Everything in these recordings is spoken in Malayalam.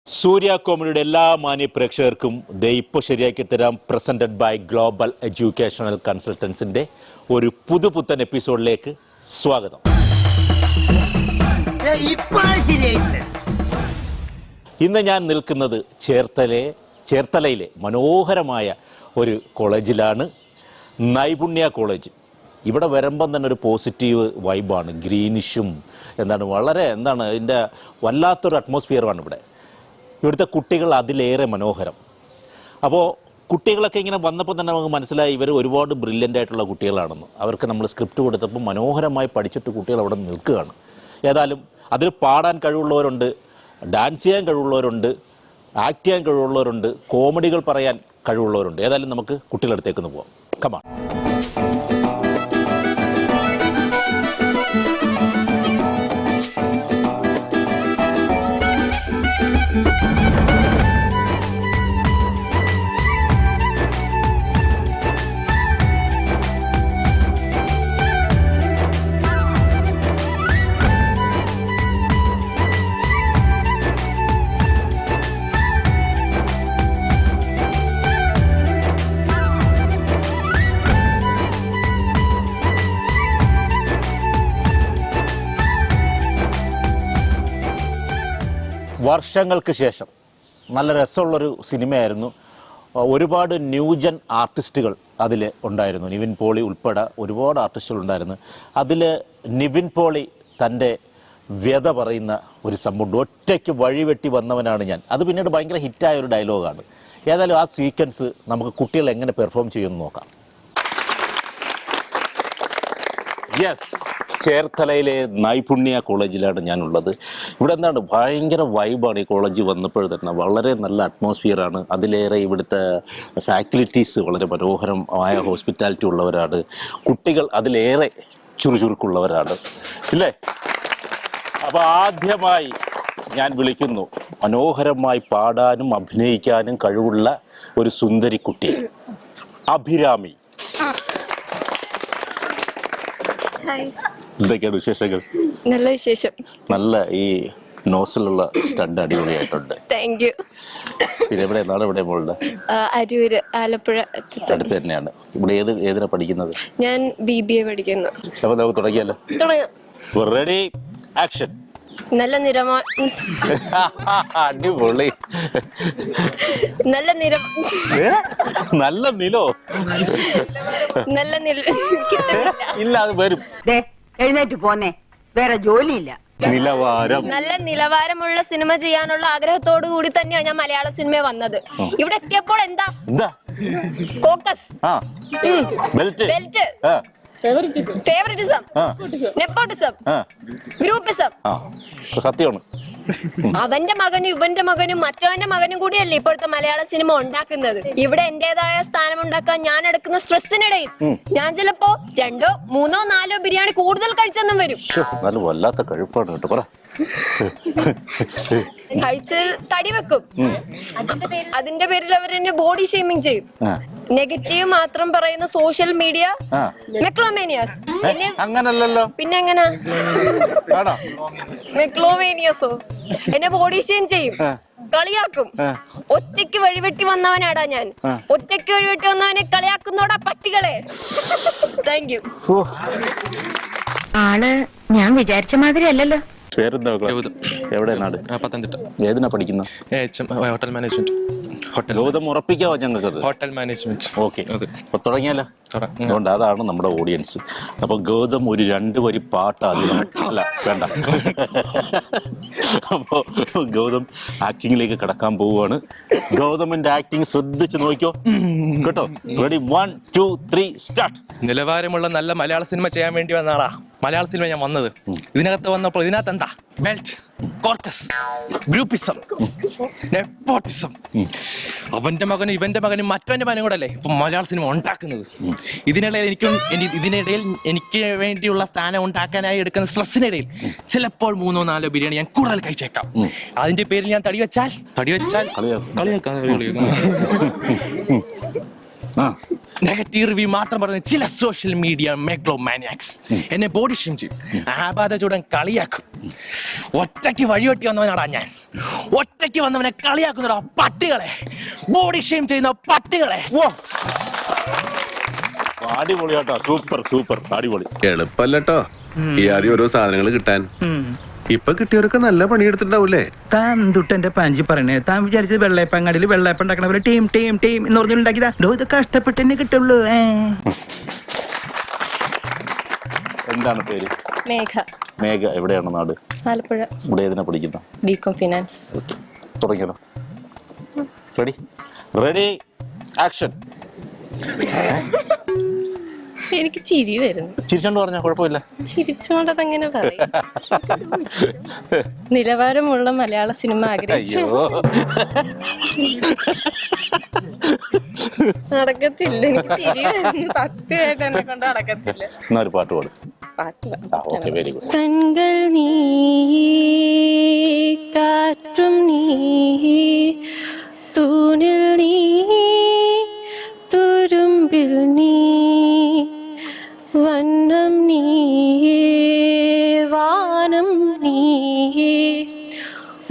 സൂര്യ കോമഡിയുടെ എല്ലാ മാന്യ പ്രേക്ഷകർക്കും ഇപ്പോൾ ശരിയാക്കി തരാം പ്രസന്റഡ് ബൈ ഗ്ലോബൽ എഡ്യൂക്കേഷണൽ കൺസൾട്ടൻസിന്റെ ഒരു പുതുപുത്തൻ എപ്പിസോഡിലേക്ക് സ്വാഗതം. ഇന്ന് ഞാൻ നിൽക്കുന്നത് ചേർത്തലയിലെ മനോഹരമായ ഒരു കോളേജിലാണ്, നൈപുണ്യ കോളേജ്. ഇവിടെ വരുമ്പം തന്നെ ഒരു പോസിറ്റീവ് വൈബാണ്, ഗ്രീനിഷും വളരെ ഇതിൻ്റെ വല്ലാത്തൊരു അറ്റ്മോസ്ഫിയറാണ് ഇവിടെ. ഇവിടുത്തെ കുട്ടികൾ അതിലേറെ മനോഹരം. അപ്പോൾ കുട്ടികളൊക്കെ ഇങ്ങനെ വന്നപ്പോൾ തന്നെ നമുക്ക് മനസ്സിലായി ഇവർ ഒരുപാട് ബ്രില്യൻ്റ് ആയിട്ടുള്ള കുട്ടികളാണെന്ന്. അവർക്ക് നമ്മൾ സ്ക്രിപ്റ്റ് കൊടുത്തപ്പോൾ മനോഹരമായി പഠിച്ചിട്ട് കുട്ടികൾ അവിടെ നിൽക്കുകയാണ്. ഏതായാലും അതിൽ പാടാൻ കഴിവുള്ളവരുണ്ട്, ഡാൻസ് ചെയ്യാൻ കഴിവുള്ളവരുണ്ട്, ആക്ട് ചെയ്യാൻ കഴിവുള്ളവരുണ്ട്, കോമഡികൾ പറയാൻ കഴിവുള്ളവരുണ്ട്. ഏതായാലും നമുക്ക് കുട്ടികളുടെ അടുത്തേക്കൊന്ന് പോവാം. കമാൺ. വർഷങ്ങൾക്ക് ശേഷം നല്ല രസമുള്ളൊരു സിനിമയായിരുന്നു. ഒരുപാട് ന്യൂജൻ ആർട്ടിസ്റ്റുകൾ അതിൽ ഉണ്ടായിരുന്നു. നിവിൻ പോളി ഉൾപ്പെടെ ഒരുപാട് ആർട്ടിസ്റ്റുകൾ ഉണ്ടായിരുന്നു. അതിൽ നിവിൻ പോളി തൻ്റെ വ്യത പറയുന്ന ഒരു സംഭവം, ഒറ്റയ്ക്ക് വഴിവെട്ടി വന്നവനാണ് ഞാൻ. അത് പിന്നീട് ഭയങ്കര ഹിറ്റായ ഒരു ഡയലോഗാണ്. ഏതായാലും ആ സീക്വൻസ് നമുക്ക് കുട്ടികൾ എങ്ങനെ പെർഫോം ചെയ്യുമെന്ന് നോക്കാം. യെസ്, ചേർത്തലയിലെ നൈപുണ്യ കോളേജിലാണ് ഞാനുള്ളത്. ഇവിടെ ഭയങ്കര വൈബാണ്. ഈ കോളേജ് വന്നപ്പോൾ തന്നെ വളരെ നല്ല അറ്റ്മോസ്ഫിയറാണ്. അതിലേറെ ഇവിടുത്തെ ഫാക്കൽറ്റീസ് വളരെ മനോഹരമായ ഹോസ്പിറ്റാലിറ്റി ഉള്ളവരാണ്. കുട്ടികൾ അതിലേറെ ചുറുചുറുക്കുള്ളവരാണ്, ഇല്ലേ? അപ്പോൾ ആദ്യമായി ഞാൻ വിളിക്കുന്നു മനോഹരമായി പാടാനും അഭിനയിക്കാനും കഴിവുള്ള ഒരു സുന്ദരി കുട്ടി, അഭിരാമി. എന്തൊക്കെയാണ് വിശേഷങ്ങൾ? നല്ല വിശേഷം. നല്ല ഈ നോസിലുള്ള സ്റ്റഡ് അടിപൊളിയായിട്ടുണ്ട്. Thank you. പിന്നെ എവിടെ നാളെ എവിടെ മോളുടെ? അരൂര്, ആലപ്പുഴ അടുത്ത് തന്നെയാണ്. ഇവിടെ ഏതിനാ പഠിക്കുന്നത്? ഞാൻ BBA പഠിക്കുന്നു. അപ്പൊ നമുക്ക് തുടങ്ങിയല്ലോ. Ready, action. നല്ല അടിപൊളി. നല്ല നിലോ ഇല്ല, അത് വരും. എഴുന്നേറ്റ് പോന്നേ, വേറെ ജോലിയില്ല. നല്ല നിലവാരമുള്ള സിനിമ ചെയ്യാനുള്ള ആഗ്രഹത്തോടു കൂടി തന്നെയാണ് ഞാൻ മലയാള സിനിമ വന്നത്. ഇവിടെ എത്തിയപ്പോൾ എന്താ focus, belt, favouritism, nepotism, groupism. സത്യമാണ്. അവന്റെ മകനും ഇവന്റെ മകനും മറ്റവന്റെ മകനും കൂടിയല്ലേ ഇപ്പോഴത്തെ മലയാള സിനിമ ഉണ്ടാക്കുന്നത്. ഇവിടെ എന്റേതായ സ്ഥാനം ഉണ്ടാക്കാൻ ഞാൻ എടുക്കുന്ന സ്ട്രെസ്സിനിടയിൽ ഞാൻ ചിലപ്പോ 2, 3, 4 ബിരിയാണി കൂടുതൽ കഴിച്ചെന്നും വരും. വല്ലാത്ത കഴിപ്പാണ് കേട്ടോ. പറ. കഴിച്ച് തടി വെക്കും. അതിന്റെ പേരിൽ അവരെന്നെ ബോഡി ഷേമിങ് ചെയ്യും. നെഗറ്റീവ് മാത്രം പറയുന്ന സോഷ്യൽ മീഡിയ മെക്ലോമേനിയാസ്. അങ്ങനല്ലല്ലോ, പിന്നെ എങ്ങനെ? മെക്ലോമേനിയാസോ? എന്നെ ബോഡി ഷെയിം ചെയ്യും, കളിയാക്കും. ഒറ്റയ്ക്ക് വഴിവെട്ടി വന്നവനാടാ ഞാൻ. ഒറ്റയ്ക്ക് വഴിവെട്ടി വന്നവനെ കളിയാക്കുന്നോടാ പട്ടികളെ. Thank you. ആള് ഞാൻ വിചാരിച്ച മാതിരി അല്ലല്ലോ. പേരെന്താ? എവിടെ നാട്? പത്തനംതിട്ട. ഏതിനാ പഠിക്കുന്നത്? Hotel management. ഗൗതം ഉറപ്പിക്കാവോ ഞങ്ങൾക്ക്? Hotel management. ഓക്കെ, അപ്പൊ തുടങ്ങിയല്ലോ. അതുകൊണ്ട് അതാണ് നമ്മുടെ ഓഡിയൻസ്. അപ്പൊ ഗൗതം ഒരു 2 വരി പാട്ട് ആദ്യം, അല്ല വേണ്ട. അപ്പോ ഗൗതം ആക്ടിങ്ങിലേക്ക് കടക്കാൻ പോവുകയാണ്. ഗൗതമിന്റെ ആക്ടിങ് ശ്രദ്ധിച്ച് നോക്കിയോ കേട്ടോ. Ready, 1, 2, 3 start. നിലവാരമുള്ള നല്ല മലയാള സിനിമ ചെയ്യാൻ വേണ്ടി വന്നാളാ മലയാള സിനിമ ഞാൻ വന്നത്. ഇതിനകത്ത് വന്നപ്പോൾ ഇതിനകത്ത് എന്താ? ബെൽറ്റ്, കോർട്ടസ്, ഗ്രൂപ്പിസം, നെപ്പോട്ടിസം. അവന്റെ മകനും ഇവന്റെ മകനും മറ്റവന്റെ മകനും കൂടെ അല്ലേ ഇപ്പൊ മലയാള സിനിമ ഉണ്ടാക്കുന്നത്. ഇതിനിടയിൽ എനിക്ക് വേണ്ടിയുള്ള സ്ഥാനം ഉണ്ടാക്കാനായി എടുക്കുന്ന സ്ട്രെസ്സിനിടയിൽ ചിലപ്പോൾ 3, 4 ബിരിയാണി ഞാൻ കൂടുതൽ കഴിച്ചേക്കാം. അതിന്റെ പേരിൽ ഞാൻ തടി വെച്ചാൽ കളിയാക്കാം. നെഗറ്റീവ് റിവ്യൂ മാത്രം പറഞ്ഞ ചില സോഷ്യൽ മീഡിയ മെഗ്ലോമാനിയാക്സ് എന്നെ ബോഡി ഷെയിം ചെയ്യും. ആപാത ചൂടൻ കളിയാക്കും. ഒറ്റയ്ക്ക് വഴിവെട്ടി വന്നവനാടാ ഞാൻ. ഒറ്റയ്ക്ക് വന്നവനെ കളിയാക്കുന്നടാ പട്ടികളെ, ബോഡി ഷെയിം ചെയ്യുന്ന പട്ടികളെ. അടിപൊളിയാട്ടോ, സൂപ്പർ സൂപ്പർ, അടിപൊളി. എളുപ്പല്ലോ ഈ ആദ്യം ഓരോ സാധനങ്ങൾ കിട്ടാൻ. ഇപ്പൊ കിട്ടിയവരൊക്കെ നല്ല പണിയെടുത്തിട്ടുണ്ടാവൂലേ? താൻ തൊട്ടെന്റെ പാഞ്ചി പറയണേ. താൻ വിചാരിച്ചത് വെള്ളയപ്പങ്ങാടിയിൽ വെള്ളയപ്പം ഉണ്ടാക്കണ പോലെ ടീം ടീം ടീം എന്ന് പറഞ്ഞുണ്ടാക്കിയതാ. ഇത് കഷ്ടപ്പെട്ട് തന്നെ കിട്ടുള്ളൂ. എന്താണ് പേര്? മേഘ. മേഘ. എവിടെയാണ് നാട്? ആലപ്പുഴ. ഇവിടെ ഏതിനാ പഠിക്കുന്ന? B Com finance. തുടങ്ങിയോ? Ready ready action. എനിക്ക് ചിരി വരുന്നു. ചിരിച്ചോണ്ട് പറഞ്ഞാ കുഴപ്പമില്ല. ചിരിച്ചോണ്ടത് അങ്ങനെ പറയും. നിലവാരമുള്ള മലയാള സിനിമ ആഗ്രഹിച്ചു. നടക്കത്തില്ല, എനിക്ക് ചിരി വരുന്നു. സത്യമായിട്ട് എന്നെ കൊണ്ട് നടക്കത്തില്ല. എന്നാ ഒരു പാട്ട് പാടും. പാട്ട് വെരി ഗുഡ്. കൺകൾ നീ, കാറ്റും നീ, തൂണിൽ നീ, തുരുമ്പിൽ നീ, വന്നം നീ, വാനം നീ,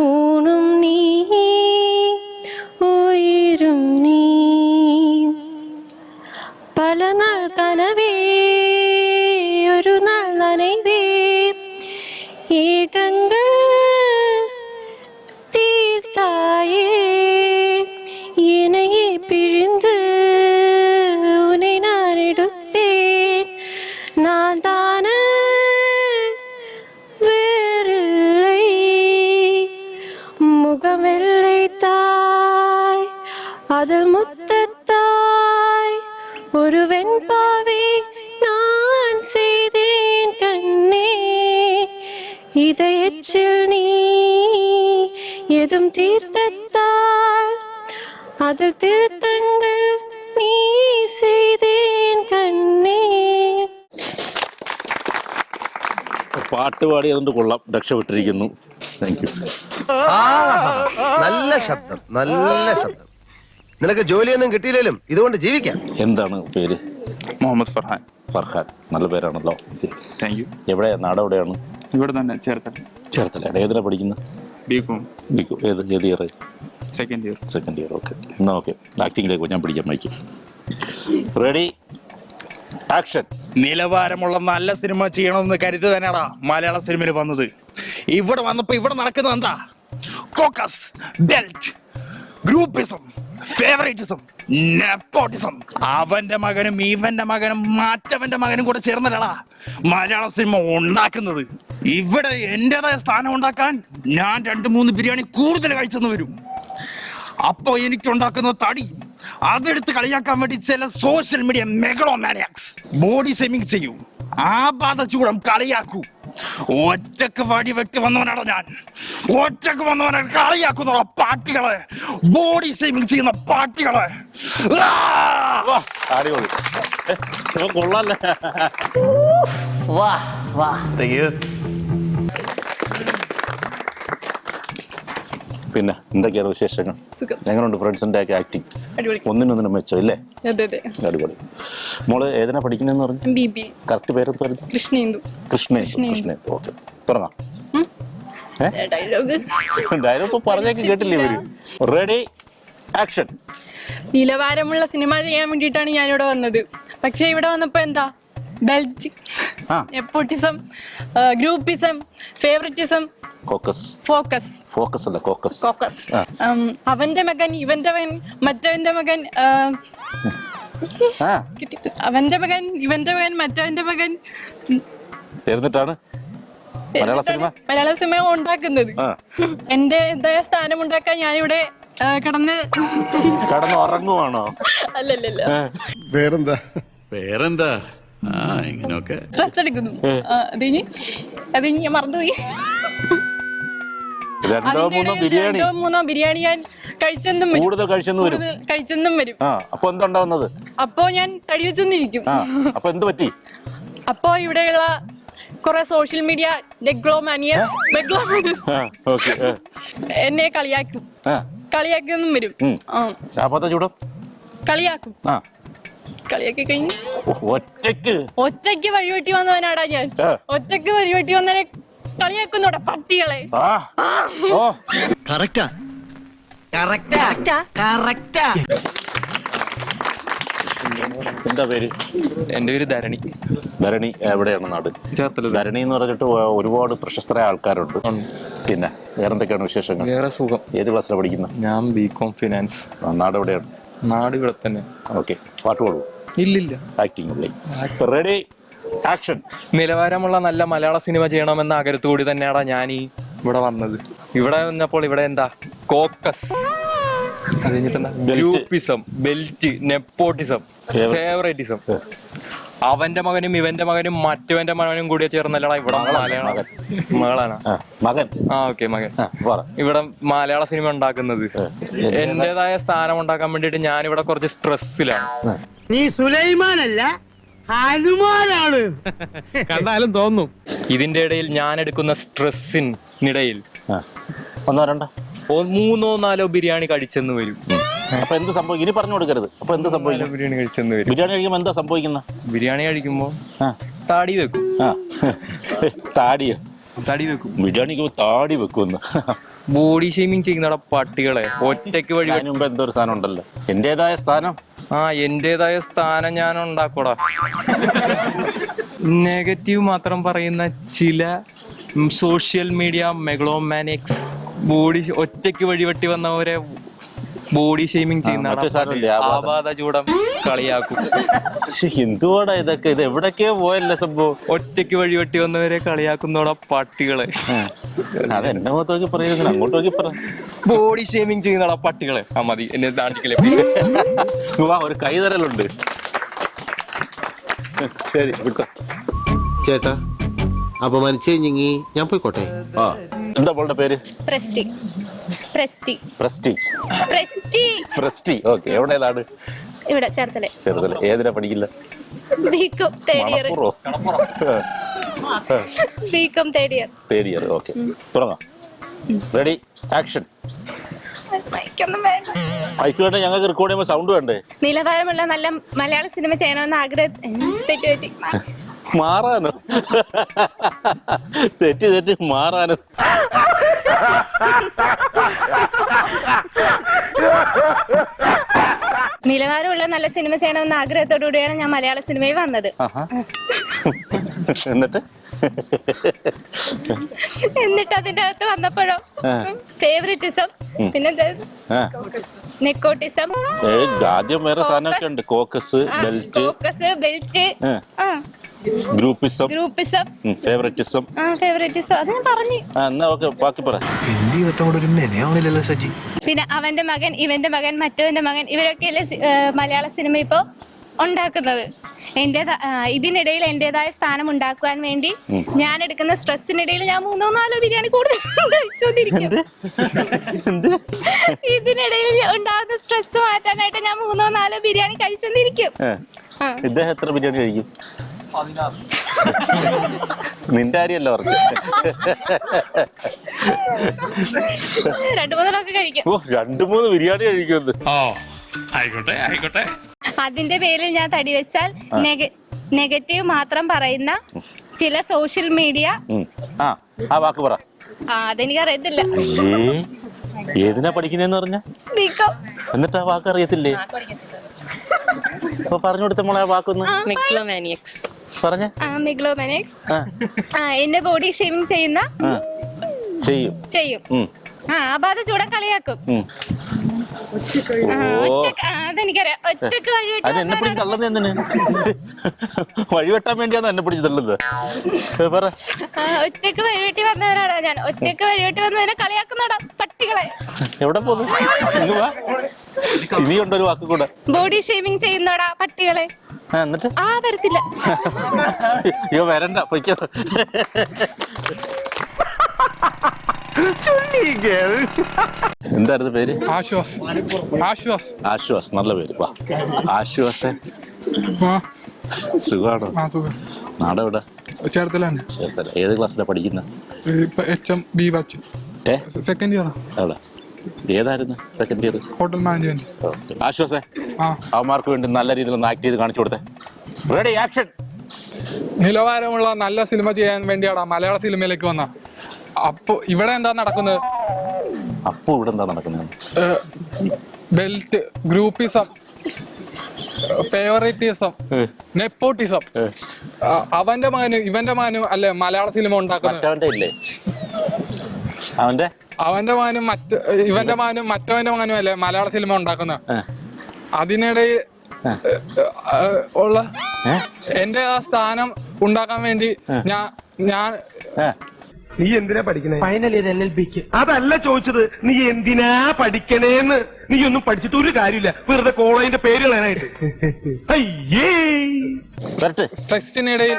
ഊണും നീ, ഉയരും നീ, പല നാൾ കനവേ ഒരു നാൾ നനവേ, ഏകങ്ങൾ தீர்த்தாயே இணையை பிழிந்து உன்னை நான் எடுத்தேன். நான் தான வேறில்லை, முகம் வெள்ளை தாய், அதில் முத்தத்தாய் ஒரு வெண்பாவை நான் செய்தேன் கண்ணே. இதயத்தில் நீ எதும் தீர்த்தத்தால் அதில் திருத்தங்கள் நீ செய்தேன் കണ്ണേ. പാട്ട് പാടി അതുകൊണ്ട് കൊള്ളാം, രക്ഷപ്പെട്ടിരിക്കുന്നു. Thank you. നല്ല ശബ്ദം, നല്ല ശബ്ദം. നിനക്ക് ജോലിയൊന്നും കിട്ടിയില്ലേലും ഇതുകൊണ്ട് ജീവിക്കാം. എന്താണ് പേര്? മുഹമ്മദ് ഫർഹാൻ. ഫർഹാൻ, നല്ല പേരാണല്ലോ. Thank you. എവിടെയാ, നാട് എവിടെയാണ്? ഇവിടെ തന്നെ ചേർത്തല. ചേർത്തല. ഏതിനാ പഠിക്കുന്നത്? ബികോം. ബികോം. ഏത് year? Second year. Second year. Okay, എന്നാ ഓക്കെ, ആക്ടിങ്ങിലേക്ക് ഞാൻ പിടിക്കാൻ വയ്ക്കും. Ready action. നിലവാരമുള്ള നല്ല സിനിമ ചെയ്യണമെന്ന് കരുതി തന്നെയാടാ മലയാള സിനിമയിൽ വന്നത്. ഇവിടെ വന്നപ്പോ ഇവിടെ നടക്കുന്നത് എന്താ? Caucus, belt, groupism, favouritism, nepotism. അവന്റെ മകനും ഇവന്റെ മകനും മറ്റവന്റെ മകനും കൂടെ ചേർന്നല്ലടാ മലയാള സിനിമ ഉണ്ടാക്കുന്നത്. ഇവിടെ എന്റേതായ സ്ഥാനം ഉണ്ടാക്കാൻ ഞാൻ 2-3 ബിരിയാണി കൂടുതൽ കഴിച്ചെന്ന് വരും. അപ്പോ എനിക്കുണ്ടാക്കുന്ന തടി അതെടുത്ത് കളിയാക്കാൻ വേണ്ടി ചില സോഷ്യൽ മീഡിയ മെഗളോമാനിയാക്സ് ബോഡി ഷെയ്മിങ് ചെയ്യൂ, ആപാദചൂടം കളിയാക്കൂ. ഒറ്റക്ക് വടി വെട്ടി വന്നവനാണോ ഞാൻ? ഒറ്റക്ക് വന്നവനെ കളിയാക്കുന്ന പാട്ടികളെ, ബോഡി ഷെയ്മിങ് ചെയ്യുന്ന പാട്ടികളെ. അടിപൊളി, കൊള്ളാല്ലേ? പിന്നെ എന്തൊക്കെയാണ് വിശേഷങ്ങൾ? എങ്ങനെയുണ്ട് ഫ്രണ്ട്സിന്റെ ഒക്കെ ആക്ടിങ്? ഒന്നിനൊന്നിനും മെച്ചം ഇല്ലേ? അടിപൊളി. മോള് ഏതിനാ പഠിക്കുന്നതെന്ന് പറഞ്ഞു? കറക്റ്റ് പേര് പറഞ്ഞു? കൃഷ്ണേന്ദു. കൃഷ്ണേന്ദു. ഓക്കെ, തുടങ്ങാം. ഡയലോഗ് പറഞ്ഞേക്ക് കേട്ടില്ലേ ഇവര്? Ready action. നിലവാരമുള്ള സിനിമ ചെയ്യാൻ വേണ്ടിയിട്ടാണ് ഞാനിവിടെ വന്നത്. പക്ഷെ ഇവിടെ വന്നപ്പോ എന്താ? Belt, nepotism, groupism, favouritism, focus അല്ല കോക്കസ്. അവന്റെ മകൻ ഇവന്റെ മകൻ മറ്റവന്റെ മകൻ, അവന്റെ മകൻ ഇവന്റെ മകൻ മറ്റവന്റെ മകൻ എന്നിട്ടാണ് മലയാള സിനിമ ഉണ്ടാക്കുന്നത്. എന്റേതായ സ്ഥാനം ഉണ്ടാക്കാൻ ഞാനിവിടെ കിടന്ന് ഉറങ്ങുവാണോ? അല്ലല്ല, വേറെന്താ ഇങ്ങനെയൊക്കെ സ്ട്രെസ് എടുക്കുന്നു. അത് ഞാൻ മറന്നുപോയി. 2-3 ബിരിയാണി ഞാൻ കഴിച്ചെന്നും വരും. അപ്പൊ എന്തുണ്ടാവുന്നത്? അപ്പോ ഞാൻ തടി വെച്ചെന്നിരിക്കും. അപ്പൊ എന്ത് പറ്റി? അപ്പോ ഇവിടെയുള്ള കുറെ സോഷ്യൽ മീഡിയ എന്നെ കളിയാക്കും. കളിയാക്കൊന്നും വരും. കളിയാക്കും. കളിയാക്കി കഴിഞ്ഞു. ഒറ്റയ്ക്ക് ഒറ്റയ്ക്ക് വഴിവെട്ടി വന്നവനാടാ ഞാൻ. ഒറ്റയ്ക്ക് വഴിവെട്ടി വന്നവനെ കളിയാക്കുന്നോടാ പട്ടികളെ. ആ ഓ കറക്റ്റാ എന്താ പേര്? എന്റെ പേര് ധരണി. ധരണി എവിടെയാണ് നാട്? ചേർത്തല. ധരണി എന്ന് പറഞ്ഞിട്ട് ഒരുപാട് പ്രശസ്തരായ ആൾക്കാരുണ്ട്. പിന്നെ വേറെന്തൊക്കെയാണ് വിശേഷങ്ങൾ? വേറെ സുഖം. ഏത് ക്ലാസ്സിലാണ് പഠിക്കുന്നത്? ഞാൻ ബികോം ഫിനാൻസ്. നാട് എവിടെയാണ്? നാട് ഇവിടെ തന്നെ. ഓക്കെ, പാട്ട് പാടും? ഇല്ലില്ല. Acting ready action. നിലവാരമുള്ള നല്ല മലയാള സിനിമ ചെയ്യണമെന്ന ആഗ്രഹത്തോടെ തന്നെയാണ് ഞാൻ ഇവിടെ വന്നത്. ഇവിടെ വന്നപ്പോൾ ഇവിടെ എന്താ കോക്കസ്, അത് കഴിഞ്ഞിട്ടെന്താ ഗ്രൂപ്പിസം, ബെൽറ്റ്, നെപ്പോട്ടിസം, ഫേവറേറ്റിസം. അവന്റെ മകനും ഇവന്റെ മകനും മറ്റവന്റെ മകനും കൂടി ചേർന്നല്ലടാ ഇവിടെ മലയാളം. മകളാണ് മകൻ. ആ ഓക്കെ, മകൻ. ഇവിടെ മലയാള സിനിമ ഉണ്ടാക്കുന്നത്. എന്റേതായ സ്ഥാനം ഉണ്ടാക്കാൻ വേണ്ടിട്ട് ഞാനിവിടെ കുറച്ച് സ്ട്രെസ്സിലാണ്. നീ സുലൈമാനല്ല ഹനുമാനാണ് കണ്ടാലും തോന്നും. ഇതിന്റെ ഇടയിൽ ഞാൻ എടുക്കുന്ന സ്ട്രെസ്സിനിടയിൽ ഒന്നോ രണ്ടോ 3 or 4 ബിരിയാണി കഴിച്ചെന്ന് വരും. അപ്പൊ എന്ത് സംഭവിക്കും? ഇനി പറഞ്ഞു കൊടുക്കരുത്. അപ്പൊ എന്ത് സംഭവിക്കും? ബിരിയാണി കഴിച്ചെന്ന് വരും. ബിരിയാണി കഴിക്കുമ്പോ എന്താ സംഭവിക്കുന്നത്? ബിരിയാണി കഴിക്കുമ്പോ താടി വെക്കും. താടിയോ? തടി വെക്കും. ബിരിയാണി താടി വെക്കുമെന്ന്. ബോഡി ഷെയ്മിങ് ചെയ്യുന്ന പട്ടികളെ. ഒറ്റയ്ക്ക് വഴി മുമ്പ് എന്തോ ഒരു സാധനം ഉണ്ടല്ലോ, എന്റേതായ സ്ഥാനം. എന്റേതായ സ്ഥാനം ഞാൻ ഉണ്ടാക്കൂടാ. നെഗറ്റീവ് മാത്രം പറയുന്ന ചില സോഷ്യൽ മീഡിയ മെഗളോമാനിക്സ് ഒറ്റയ്ക്ക് വഴിവെട്ടി വന്നവരെ ബോഡി ഷെയ്മിങ് ചെയ്യുന്ന ആപാത ചൂടം കളിയാക്കും. എന്തുവാടാ ഇതൊക്കെ? ഇത് എവിടൊക്കെയോ പോയല്ലേ സംഭവം. ഒറ്റയ്ക്ക് വഴിവെട്ടി വന്നവരെ കളിയാക്കുന്നോടാ പട്ടികളെ. അത് എന്നെ നോക്കി പറയുന്നത് അങ്ങോട്ട് നോക്കി പറ. ബോഡി ഷെയ്മിങ് ചെയ്യുന്നോടാ പട്ടികളെ. മതി, എന്നെ താണ്ടിക്കലേ. ഒരു കൈതരലുണ്ട്. ശരി വിട്ടോ ചേട്ടാ, അപമാനിച്ചു കഴിഞ്ഞെങ്കിൽ ഞാൻ പോയിക്കോട്ടെ. ആ എന്താ മോളുടെ പേര്? പ്രസ്റ്റി. പ്രസ്റ്റി. പ്രസ്റ്റീജ്. പ്രസ്റ്റി. പ്രസ്റ്റി. ഓക്കെ, എവിടെ നാട്? ഇവിടെ ചേർത്തല. ചെറുതല്ലേ. ഏതിനാ പഠിക്കില്ല? B Com third year. B Com third year. Third year. Okay, തുടങ്ങാം. Ready action. മൈക്ക് വേണ്ട, ഞങ്ങൾക്ക് റെക്കോർഡ് ചെയ്യുമ്പോൾ സൗണ്ട് വേണ്ടേ? നിലവാരമുള്ള നല്ല മലയാള സിനിമ ചെയ്യണമെന്ന് ആഗ്രഹം. മാറാനോ? തെറ്റി മാറാനോ? നിലവാരമുള്ള നല്ല സിനിമ ചെയ്യണമെന്ന ആഗ്രഹത്തോടു കൂടിയാണ് ഞാൻ മലയാള സിനിമയിൽ വന്നത്. എന്നിട്ട് അതിന്റെ അകത്ത് വന്നപ്പോഴോ ഫേവറിറ്റിസം, പിന്നെ നെക്കോട്ടിസം, ആദ്യം വേറെ സാധനമൊക്കെ ഉണ്ട്. Caucus, belt, groupism, favouritism. അത് ഞാൻ പറഞ്ഞു. എന്നാ ഓക്കെ, ബാക്കി പറ. പിന്നെ അവന്റെ മകൻ, ഇവന്റെ മകൻ, മറ്റവന്റെ മകൻ, ഇവരൊക്കെയല്ലേ മലയാള സിനിമ ഇപ്പൊ ഉണ്ടാക്കുന്നത്. ഇതിനിടയിൽ എന്റേതായ സ്ഥാനം ഉണ്ടാക്കുവാൻ വേണ്ടി ഞാൻ എടുക്കുന്ന സ്ട്രെസ്സിനിടയിൽ ഞാൻ 3 or 4 ബിരിയാണി കൂടുതൽ കഴിച്ചോണ്ടിരിക്കും. ഇതിനിടയിൽ ഉണ്ടാകുന്ന സ്ട്രെസ് മാറ്റാനായിട്ട് ഞാൻ 3 or 4 ബിരിയാണി കഴിച്ചോണ്ടിരിക്കും. ഇദ്ദേഹം എത്ര ബിരിയാണി കഴിക്കും? നിന്റെ കാര്യമല്ല പറഞ്ഞു. 2-3 കഴിക്കും. 2-3 ബിരിയാണി കഴിക്കുമെന്ന്. ആയിക്കോട്ടെ ആയിക്കോട്ടെ. അതിന്റെ പേരിൽ ഞാൻ തടി വെച്ചാൽ നെഗറ്റീവ് മാത്രം പറയുന്ന ചില സോഷ്യൽ മീഡിയ. ആ വാക്ക് പറ. അതെനിക്ക് അറിയത്തില്ല. ഏതിനാ പഠിക്കുന്നേന്ന് പറഞ്ഞ? ബികോം. എന്നിട്ട് ആ വാക്ക് അറിയത്തില്ലേ? അപ്പൊ പറഞ്ഞു കൊടുത്ത മോളെ ആ വാക്കൊന്ന്. മെഗ്ലോമാനിയക്സ്. പറഞ്ഞ മെഗ്ലോമാനിയക്സ്. എന്നെ ബോഡി ഷേമിങ് ചെയ്യും. അപാത ചൂടൻ കളിയാക്കും. അതെനിക്കറിയാം. ഒറ്റക്ക് എന്നെ പിടിച്ച് തള്ളുന്നത് എന്തിന്? വഴിവെട്ടാൻ വേണ്ടിയാണോ എന്നെ പിടിച്ച് തള്ളുന്നത്? പറ. ഒറ്റക്ക് വഴിവെട്ടി വന്നവരാടാ ഞാൻ. ഒറ്റക്ക് വഴിവെട്ടി വന്നവനെ കളിയാക്കുന്നോടാ പട്ടികളെ. എവിടെ പോന്നു? ഇനിയുണ്ടൊരു വാക്ക് കൂടെ. ബോഡി ഷേമിങ് ചെയ്യുന്നോടാ പട്ടികളെ. എന്നിട്ട് വരത്തില്ല. അയ്യോ വരണ്ട, പൊയ്ക്കോ. എന്തായിരുന്നു പേര്? ആശ്വാസ്. ആശ്വാസ്. ആശ്വാസ്, നല്ല പേര്. വാ ആശ്വാസേ. സുഖാണോ? നാടെവിടെ? ചേർത്തല. ചേർത്തല. ഏത് ക്ലാസ്സിലാണ് പഠിക്കുന്നത്? Second year. എവിടെ? ഏതായിരുന്നു സെക്കൻഡ് ഇയർ? Hotel management. ആശ്വാസേ, അവന്മാർക്ക് വേണ്ടി നല്ല രീതിയിൽ ഒന്ന് ആക്ട് ചെയ്ത് കാണിച്ചു കൊടുത്തേ. Ready, action. നിലവാരമുള്ള നല്ല സിനിമ ചെയ്യാൻ വേണ്ടിയാണ് മലയാള സിനിമയിലേക്ക് വന്ന. അപ്പൊ ഇവിടെ എന്താ നടക്കുന്നത്? ഇവിടെ എന്താ നടക്കുന്നത്? Belt, groupism, favouritism, nepotism. അവന്റെ മകനും ഇവന്റെ മകനും അല്ലെ മലയാള സിനിമ ഉണ്ടാക്കുന്നത്. അവന്റെ മകനും ഇവന്റെ മകനും മറ്റവന്റെ മകനും അല്ലേ മലയാള സിനിമ ഉണ്ടാക്കുന്നത്. അതിനിടയിൽ ഉള്ള എന്റെ ആ സ്ഥാനം ഉണ്ടാക്കാൻ വേണ്ടി ഞാൻ നീ എന്തിനാ പഠിക്കണേ? ഫൈനൽ ഇയർ LLBക്ക്. അതല്ല ചോദിച്ചത്, നീ എന്തിനാ പഠിക്കണേന്ന്. നീ ഒന്നും പഠിച്ചിട്ട് ഒരു കാര്യമില്ല, വെറുതെ കോളേജിന്റെ പേര് കളയാനായിട്ട്. അയ്യേ, സ്ട്രെസ്സിനിടയിൽ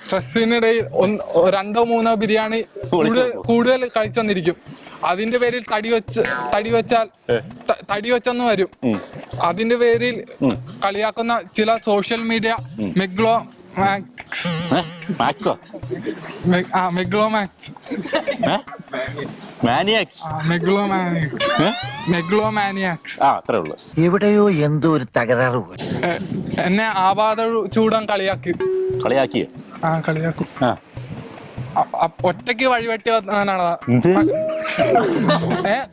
സ്ട്രെസ്സിനിടയിൽ 2-3 ബിരിയാണി കൂടുതൽ കഴിച്ചെന്നിരിക്കും. അതിന്റെ പേരിൽ തടി വെച്ചെന്ന് വരും. അതിന്റെ പേരിൽ കളിയാക്കുന്ന ചില സോഷ്യൽ മീഡിയ എവിടെയോ എന്തോ ഒരു തകരാറ്. എന്നെ ആപാത ചൂടം കളിയാക്കും. ഒറ്റയ്ക്ക് വഴിവെട്ടി വന്നാണ്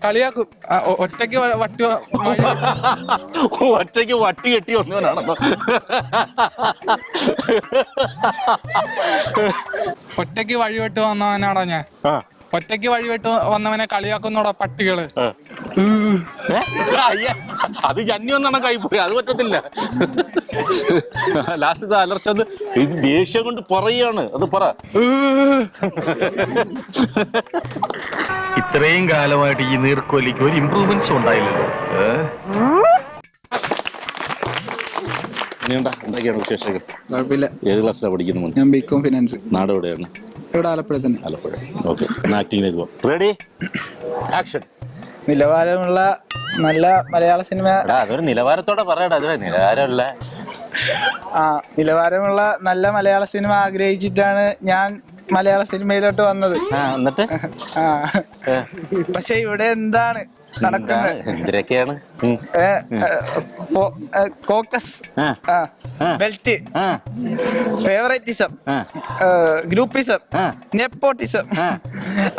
കളിയാക്കും. ഒറ്റയ്ക്ക് വട്ടി കെട്ടി വന്നവനാണെന്നോ? ഒറ്റയ്ക്ക് വഴിവെട്ടി വന്നവനാണോ ഞാൻ? ഒറ്റയ്ക്ക് വഴിവെട്ടി വന്നവനെ കളിയാക്കുന്നോടാ പട്ടികള്. അത് ജന്യൊന്നാണ് കൈപ്പോയി, അത് പറ്റത്തില്ല. ലാസ്റ്റ് അലർച്ചത് ഇത് ദേഷ്യം കൊണ്ട് പറയാണ്. അത് പറ. ഇത്രയും കാലമായിട്ട് ഈ നീർക്കോലിക്ക് ഒരു ഇംപ്രൂവ്മെന്റ്സ് ഉണ്ടായില്ലല്ലോ. എന്തൊക്കെയാണ് വിശേഷങ്ങൾ? കുഴപ്പമില്ല. ഏത് ക്ലാസ്സിലാണ് പഠിക്കുന്നത്? ഞാൻ ബികോം ഫിനാൻസ്. നാട് എവിടെയാണ്? ഇവിടെ ആലപ്പുഴ തന്നെ. ആലപ്പുഴ. ഓക്കെ, ആക്ടിങ്ങിലേക്ക് പോവാം. Ready, action. നിലവാരമുള്ള നല്ല മലയാള സിനിമ. അതൊരു നിലവാരത്തോടെ പറയടാ. അതൊരു നിലവാരമുള്ള നിലവാരമുള്ള നല്ല മലയാള സിനിമ ആഗ്രഹിച്ചിട്ടാണ് ഞാൻ മലയാള സിനിമയിലോട്ട് വന്നത്. എന്നിട്ട് പക്ഷെ ഇവിടെ എന്താണ് നടക്കുന്നത്? എന്തൊക്കെയാണ്? Caucus, belt, favouritism, groupism, nepotism.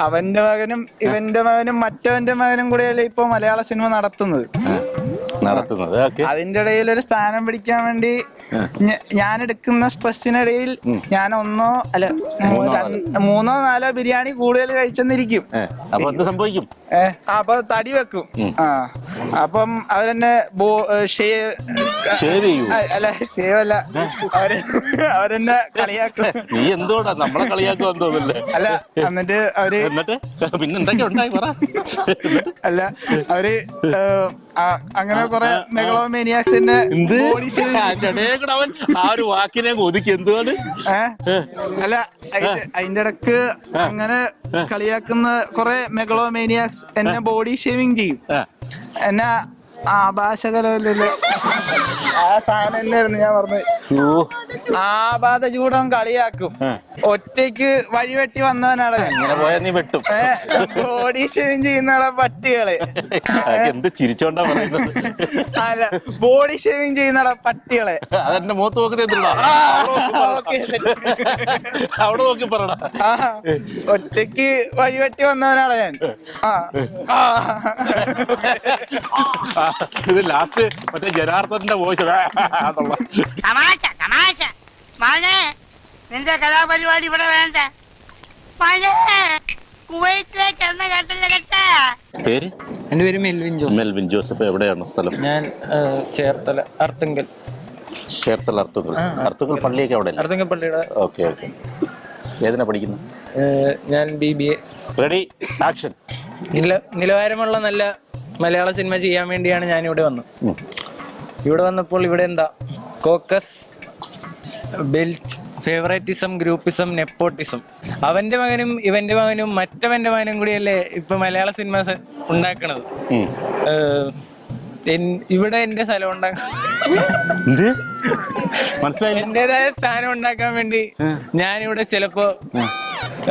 അവന്റെ മകനും ഇവന്റെ മകനും മറ്റവന്റെ മകനും കൂടെയല്ലേ ഇപ്പൊ മലയാള സിനിമ നടത്തുന്നത്. അതിന്റെ ഇടയിൽ ഒരു സ്ഥാനം പിടിക്കാൻ വേണ്ടി ഞാൻ എടുക്കുന്ന സ്ട്രെസ്സിനിടയിൽ ഞാൻ 3-4 ബിരിയാണി കൂടുതൽ കഴിച്ചെന്നിരിക്കും. സംഭവിക്കും. അപ്പൊ തടി വെക്കും. അപ്പം അവരെന്നെ അവരെന്നെ കളിയാക്കും. നീ എന്തോടാ നമ്മളെ കളിയാക്കുവാൻ തോന്നില്ല? അല്ല, എന്നിട്ട് പിന്നെ എന്തൊക്കെ ഉണ്ടായി പറ. അല്ല, അവര് അങ്ങനെ കൊറേ മെഗളോമേനിയാക്സിന്റെ അവൻ ആ ഒരു വാക്കിനെ ഒതുക്കി എന്തുകൊണ്ട്? അല്ല, അതിന്റെ ഇടക്ക് അങ്ങനെ കളിയാക്കുന്ന കൊറേ മെഗളോമേനിയാക്സ് എന്നെ ബോഡി ഷേവിങ് ചെയ്യും. എന്നെ ആഭാസകലല്ലോ ആ സാധനം തന്നെയായിരുന്നു ഞാൻ പറഞ്ഞത്. ആപാത ചൂടം കളിയാക്കും. ഒറ്റയ്ക്ക് വഴിവെട്ടി വന്നവനാണ്. ബോഡി ഷേവിങ് ചെയ്യുന്ന പട്ടികളെ. എന്ത് ചിരിച്ചോണ്ടാ പറയുന്നത്? അല്ല, ബോഡി ഷേവിങ് ചെയ്യുന്ന പട്ടികളെ. അതെന്റെ മുഖത്ത് നോക്കുന്നത് എന്തിനാ? അവിടെ നോക്കി പറയടാ. ഒറ്റയ്ക്ക് വഴിവെട്ടി വന്നവനാണ് ഞാൻ. ഇത് ലാസ്റ്റ് മറ്റേ ജനാർദ്ദന്റെ വോയിസ്. നിന്റെ കലാപരിപാടി ഇവിടെ വേണ്ട. പേര്? എന്റെ പേര് മെൽവിൻ ജോസഫ്. Melvin Joseph. എവിടെയാണ് സ്ഥലം? ഞാൻ ചേർത്തല അർത്തുങ്കൽ. ചേർത്തല അർത്തുങ്കൽ. അർത്തുങ്കൽ പള്ളിയൊക്കെ അവിടെ? അർത്തുങ്കൽ പള്ളിയുടെ. Okay okay. ഏതിനാ പഠിക്കുന്നത്? ഞാൻ BBA. Ready, action. നിലവാരമുള്ള നല്ല മലയാള സിനിമ ചെയ്യാൻ വേണ്ടിയാണ് ഞാൻ ഇവിടെ വന്നത്. ഇവിടെ വന്നപ്പോൾ ഇവിടെ എന്താ caucus, belt, favouritism, groupism, nepotism. അവന്റെ മകനും ഇവന്റെ മകനും മറ്റവന്റെ മകനും കൂടിയല്ലേ ഇപ്പൊ മലയാള സിനിമ ഉണ്ടാക്കണത്. ഇവിടെ എന്റെ സ്ഥലം മനസ്സിലായി. എന്റേതായ സ്ഥാനം ഉണ്ടാക്കാൻ വേണ്ടി ഞാനിവിടെ ചിലപ്പോ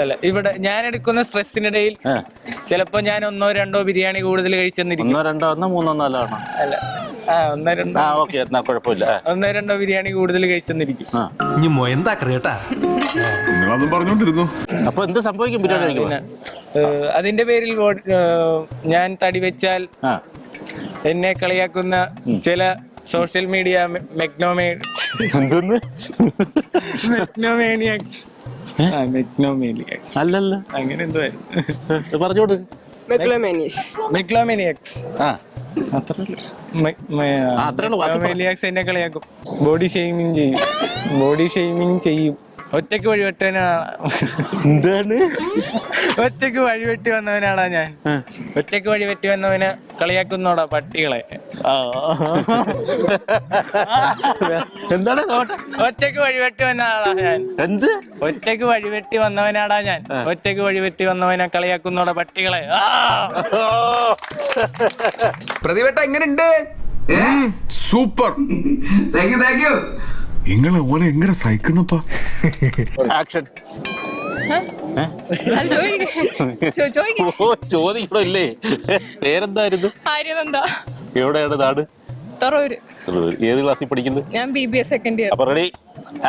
അല്ല ഇവിടെ ഞാൻ എടുക്കുന്ന സ്ട്രെസ്സിനിടയിൽ ചിലപ്പോ ഞാൻ 1-2 ബിരിയാണി കൂടുതൽ കഴിച്ചെന്നിരിക്കും. 1, 2, 3, 4 ആണോ? അല്ല 1-2 ഓക്കെ, എന്നാ കുഴപ്പമില്ല. 1-2 ബിരിയാണി കൂടുതൽ കഴിച്ചെന്നിരിക്കും. ഇനി മൊയന്താ കേട്ടാ നിങ്ങളതും പറഞ്ഞോണ്ടിരുന്നു. അപ്പൊ എന്ത് സംഭവിക്കും ബിരിയാണി കഴിക്കുമ്പോ? അതിന്റെ പേരിൽ ഞാൻ തടി വെച്ചാൽ എന്നെ കളിയാക്കുന്ന ചില സോഷ്യൽ മീഡിയ അല്ലല്ല, അങ്ങനെ എന്തോ പറഞ്ഞോട്. എന്നെ കളിയാക്കും, ബോഡി ഷെയ്മിങ് ചെയ്യും. ഒറ്റക്ക് വഴിവെട്ടി വന്നവനാടാ ഞാൻ. ഒറ്റക്ക് വഴിവെട്ടി വന്നവനെ കളിയാക്കുന്നോടാ പട്ടികളെ. എന്താണ്? ഒറ്റക്ക് വഴിവെട്ടി വന്നതാടാ ഞാൻ. എന്ത്? ഒറ്റക്ക് വഴിവെട്ടി വന്നവനാടാ ഞാൻ. ഒറ്റക്ക് വഴിവെട്ടി വന്നവനെ കളിയാക്കുന്നോടാ പട്ടികളെ. പ്രതിവട്ട എങ്ങനെയുണ്ട്? സൂപ്പർ. Thank you. നിങ്ങളെ ഓനെ എങ്ങനെ സഹിക്കുന്നപ്പാ? ആക്ഷൻ. ചോദിക്കണോ? ചോദിക്കണല്ലേ? പേരെന്തായിരുന്നു? ആര്യനെന്താ? എവിടെയാണ് നാട്? തറൂര്. ഏത് ക്ലാസ്സിൽ പഠിക്കുന്നത്? ഞാൻ BBA സെക്കൻഡ് ഇയർ. അപ്പൊ റെഡി,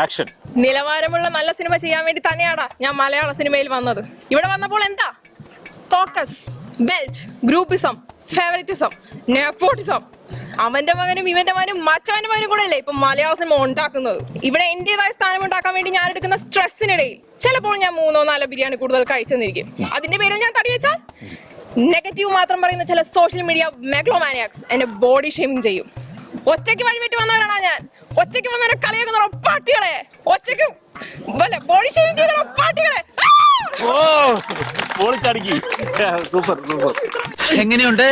ആക്ഷൻ. നിലവാരമുള്ള നല്ല സിനിമ ചെയ്യാൻ വേണ്ടി തന്നെയാടാ ഞാൻ മലയാള സിനിമയിൽ വന്നത്. ഇവിടെ വന്നപ്പോൾ എന്താ? Caucus, belt, groupism, favouritism, nepotism. അവന്റെ മകനും ഇവന്റെ മകനും മറ്റവന്റെ മകനും കൂടെ അല്ലേ ഇപ്പൊ മലയാള സിനിമ ഉണ്ടാക്കുന്നത്. ഇവിടെ എന്റേതായ സ്ഥാനം ഉണ്ടാക്കാൻ വേണ്ടി ഞാൻ എടുക്കുന്ന സ്ട്രെസ്സിനിടയിൽ ചിലപ്പോൾ ഞാൻ 3-4 ബിരിയാണി കൂടുതൽ കഴിച്ചെന്നിരിക്കും. അതിന്റെ പേരിൽ ഞാൻ തടി വെച്ചാൽ നെഗറ്റീവ് മാത്രം പറയുന്ന ചില സോഷ്യൽ മീഡിയ മെഗ്ലോമാനിയാക്സ് എന്നെ ബോഡി ഷേമിങ് ചെയ്യും. ഒറ്റയ്ക്ക് വഴിവിട്ട് വന്നവരാണോ ഞാൻ? ഒറ്റയ്ക്ക് വന്നവരെ കളിയാക്കുന്ന പാട്ടികളെ, ഒറ്റയ്ക്ക് ബോഡി ഷേമിങ് ചെയ്ത പാട്ടികളെ. Super super. എങ്ങനെയുണ്ട്?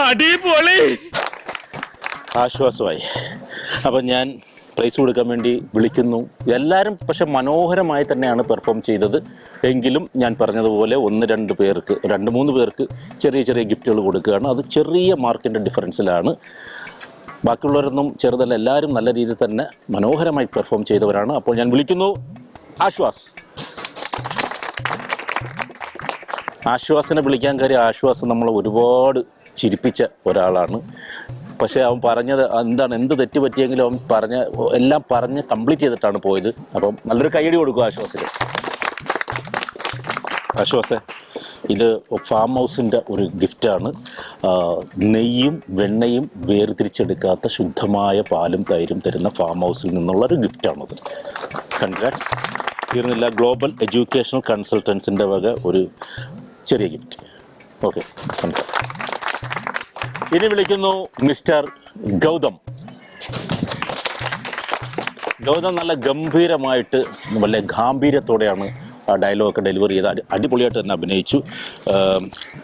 അടിപൊളി. ആശ്വാസമായി. അപ്പം ഞാൻ പ്രൈസ് കൊടുക്കാൻ വേണ്ടി വിളിക്കുന്നു. എല്ലാവരും പക്ഷെ മനോഹരമായി തന്നെയാണ് പെർഫോം ചെയ്തത്. എങ്കിലും ഞാൻ പറഞ്ഞതുപോലെ 1-2 പേർക്ക്, 2-3 പേർക്ക് ചെറിയ ചെറിയ ഗിഫ്റ്റുകൾ കൊടുക്കുകയാണ്. അത് ചെറിയ മാർക്കിൻ്റെ ഡിഫറൻസിലാണ്. ബാക്കിയുള്ളവരൊന്നും ചെറുതല്ല, എല്ലാവരും നല്ല രീതിയിൽ തന്നെ മനോഹരമായി പെർഫോം ചെയ്തവരാണ്. അപ്പോൾ ഞാൻ വിളിക്കുന്നു ആശ്വാസ്. ആശ്വാസിനെ വിളിക്കാൻ കാര്യം, ആശ്വാസം നമ്മളെ ഒരുപാട് ചിരിപ്പിച്ച ഒരാളാണ്. പക്ഷേ അവൻ പറഞ്ഞത് എന്ത് തെറ്റ് പറ്റിയെങ്കിലും അവൻ എല്ലാം പറഞ്ഞ് കംപ്ലീറ്റ് ചെയ്തിട്ടാണ് പോയത്. അപ്പം നല്ലൊരു കൈയടി കൊടുക്കുക ആശ്വാസിന്. ആശ്വാസേ, ഇത് ഫാം ഹൗസിൻ്റെ ഒരു ഗിഫ്റ്റാണ്. നെയ്യും വെണ്ണയും വേർതിരിച്ചെടുക്കാത്ത ശുദ്ധമായ പാലും തൈരും തരുന്ന ഫാം ഹൗസിൽ നിന്നുള്ളൊരു ഗിഫ്റ്റാണത്. കൺഗ്രാറ്റ്സ്. തീർന്നില്ല, ഗ്ലോബൽ എഡ്യൂക്കേഷണൽ കൺസൾട്ടൻസിൻ്റെ വക ഒരു ചെറിയ ഗിഫ്റ്റ്. Okay, congrats. ഇനി വിളിക്കുന്നു മിസ്റ്റർ ഗൗതം. ഗൗതം നല്ല ഗംഭീരമായിട്ട് വല്ല ഗാംഭീര്യത്തോടെയാണ് ആ ഡയലോഗൊക്കെ ഡെലിവറി ചെയ്ത് അടിപൊളിയായിട്ട് തന്നെ അഭിനയിച്ചു.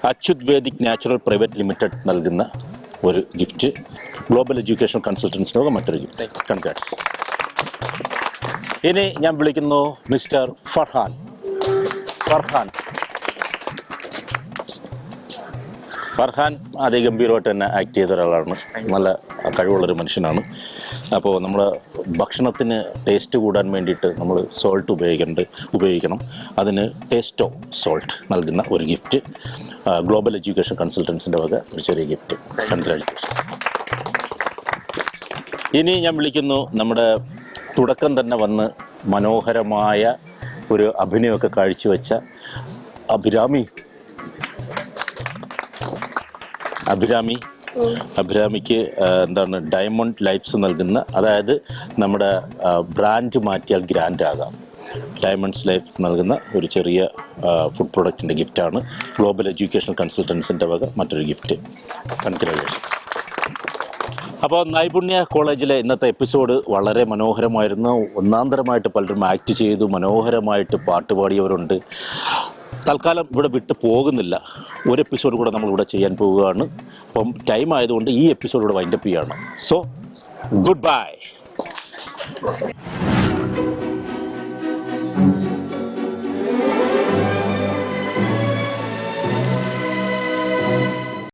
Achyut Vedic natural private limited നൽകുന്ന ഒരു ഗിഫ്റ്റ്. ഗ്ലോബൽ എഡ്യൂക്കേഷൻ കൺസൾട്ടൻസിനോട് മറ്റൊരു ഗിഫ്റ്റ്. കൺഗ്രാറ്റ്സ്. ഇനി ഞാൻ വിളിക്കുന്നു മിസ്റ്റർ ഫർഹാൻ. ഫർഹാൻ അതിഗംഭീരമായിട്ട് തന്നെ ആക്ട് ചെയ്ത ഒരാളാണ്. നല്ല കഴിവുള്ളൊരു മനുഷ്യനാണ്. അപ്പോൾ നമ്മൾ ഭക്ഷണത്തിന് ടേസ്റ്റ് കൂടാൻ വേണ്ടിയിട്ട് നമ്മൾ സോൾട്ട് ഉപയോഗിക്കണം. അതിന് ടേസ്റ്റോ സോൾട്ട് നൽകുന്ന ഒരു ഗിഫ്റ്റ്. ഗ്ലോബൽ എഡ്യൂക്കേഷൻ കൺസൾട്ടൻസിൻ്റെ വക ഒരു ചെറിയ ഗിഫ്റ്റ്. കൺഗ്രാജുലേഷൻ. ഇനി ഞാൻ വിളിക്കുന്നു നമ്മുടെ തുടക്കം തന്നെ വന്ന് മനോഹരമായ ഒരു അഭിനയമൊക്കെ കാഴ്ചവെച്ച അഭിരാമിക്ക് ഡയമണ്ട് ലൈഫ്സ് നൽകുന്ന, അതായത് നമ്മുടെ ബ്രാൻഡ് മാറ്റിയാൽ ഗ്രാൻഡ് ആകാം, ഡയമണ്ട്സ് ലൈഫ്സ് നൽകുന്ന ഒരു ചെറിയ ഫുഡ് പ്രൊഡക്റ്റിൻ്റെ ഗിഫ്റ്റാണ്. ഗ്ലോബൽ എഡ്യൂക്കേഷൻ കൺസൾട്ടൻസിൻ്റെ വക മറ്റൊരു ഗിഫ്റ്റ്. കൺഗ്രാജുലേഷൻ. അപ്പോൾ നൈപുണ്യ കോളേജിലെ ഇന്നത്തെ എപ്പിസോഡ് വളരെ മനോഹരമായിരുന്നു. ഒന്നാന്തരമായിട്ട് പലരും ആക്ട് ചെയ്തു, മനോഹരമായിട്ട് പാട്ട് പാടിയവരുണ്ട്. തൽക്കാലം ഇവിടെ വിട്ട് പോകുന്നില്ല. ഒരു എപ്പിസോഡ് കൂടെ നമ്മളിവിടെ ചെയ്യാൻ പോവുകയാണ്. അപ്പം ടൈം ആയതുകൊണ്ട് ഈ എപ്പിസോഡ് ഇവിടെ വൈൻഡപ്പ് ചെയ്യുകയാണ്. So good bye.